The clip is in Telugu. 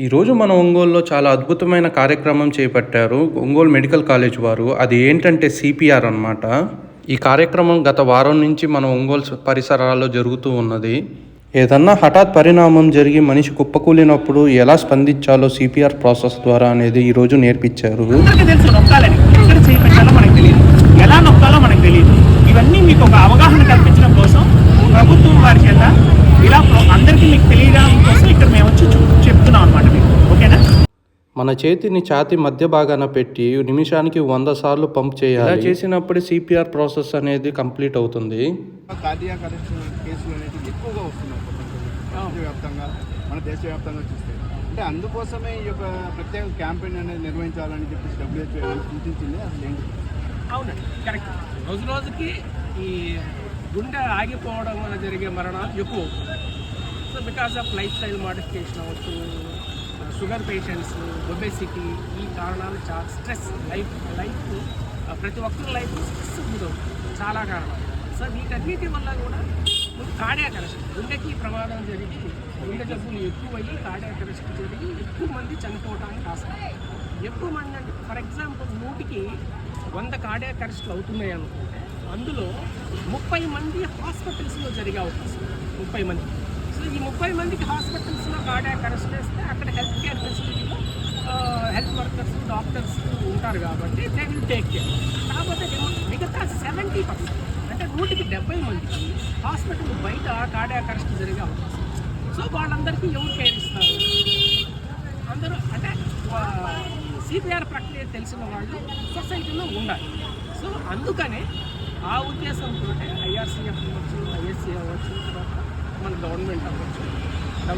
ఈరోజు మన ఒంగోలులో చాలా అద్భుతమైన కార్యక్రమం చేపట్టారు ఒంగోలు మెడికల్ కాలేజ్ వారు. అది ఏంటంటే సిపిఆర్ అన్నమాట. ఈ కార్యక్రమం గత వారం నుంచి మన ఒంగోలు పరిసరాల్లో జరుగుతూ ఉన్నది. ఏదన్నా హఠాత్ పరిణామం జరిగి మనిషి కుప్పకూలినప్పుడు ఎలా స్పందించాలో సిపిఆర్ ప్రాసెస్ ద్వారా అనేది ఈరోజు నేర్పించారు. ఎలా నొక్కాలో మనకు తెలియదు. ఇవన్నీ మీకు ఒక అవగాహన కల్పించడం కోసం ప్రభుత్వం వారి చేత ఇలా అందరికీ మీకు తెలియడం కోసం ఇక్కడ మేము వచ్చి చెప్తున్నాం అన్నమాట మీకు. ఓకేనా? మన చేతిని ఛాతీ మధ్య భాగాన పెట్టి నిమిషానికి 100 సార్లు పంప్ చేయాలి. ఇలా చేసినప్పుడు సిపిఆర్ ప్రాసెస్ అనేది కంప్లీట్ అవుతుంది. కార్డియాక్ అరెస్ట్ కేసులు అనేవి ఎక్కువగా వస్తున్నాయి ప్రపంచవ్యాప్తంగా, మన దేశవ్యాప్తంగా చూస్తే. అంటే అందుకోసమే ఈ యొక్క ప్రత్యేక క్యాంపెయిన్ అనేది నిర్వహించాలని చెప్పేసి WHO సూచించింది. అసలు ఏంటి? అవునండి, కరెక్ట్. రోజు రోజుకి ఈ గుండె ఆగిపోవడం వల్ల జరిగే మరణాలు ఎక్కువ. So because of life style modification అవ్వచ్చు, షుగర్ పేషెంట్స్, ఒబెసిటీ, ఈ కారణాలు చాలా స్ట్రెస్, లైఫ్ ప్రతి ఒక్కరి లైఫ్ స్ట్రెస్ గురవుతుంది, చాలా కారణాలు. సో వీటన్నిటి వల్ల కూడా కార్డియాక్ అరెస్ట్, గుండెకి ప్రమాదం జరిగి గుండె జబ్బులు ఎక్కువయ్యి కార్డియాక్ అరెస్ట్ జరిగి ఎక్కువ మంది చనిపోవడానికి ఆస్కారం. ఎక్కువ మంది అంటే ఫర్ ఎగ్జాంపుల్ 100కి 100 కార్డియాక్ అరెస్టులు అవుతున్నాయి అనుకుంటే అందులో 30 మంది హాస్పిటల్స్లో జరిగే అవకాశం. 30 మంది. సో ఈ 30 మందికి హాస్పిటల్స్లో కార్డియాక్ అరెస్ట్ చేస్తే అక్కడ హెల్త్ కేర్ ఫెసిలిటీలో హెల్త్ వర్కర్స్, డాక్టర్స్ ఉంటారు కాబట్టి దే విల్ టేక్ కేర్. కాకపోతే మిగతా 70% అంటే 100కి 70 మందికి హాస్పిటల్ బయట కార్డియాక్ అరెస్ట్ జరిగే అవకాశం. సో వాళ్ళందరికీ ఎవరు కేర్ ఇస్తారు? అందరూ అంటే సిపిఆర్ ప్రక్రియ తెలిసిన వాళ్ళు సొసైటీలో ఉండాలి. సో అందుకనే ఆ ఉద్దేశంతో ఐఆర్సీఎఫ్ అవ్వచ్చు, ఐఎస్సీ అవ్వచ్చు, మన గవర్నమెంట్ అవ్వచ్చు,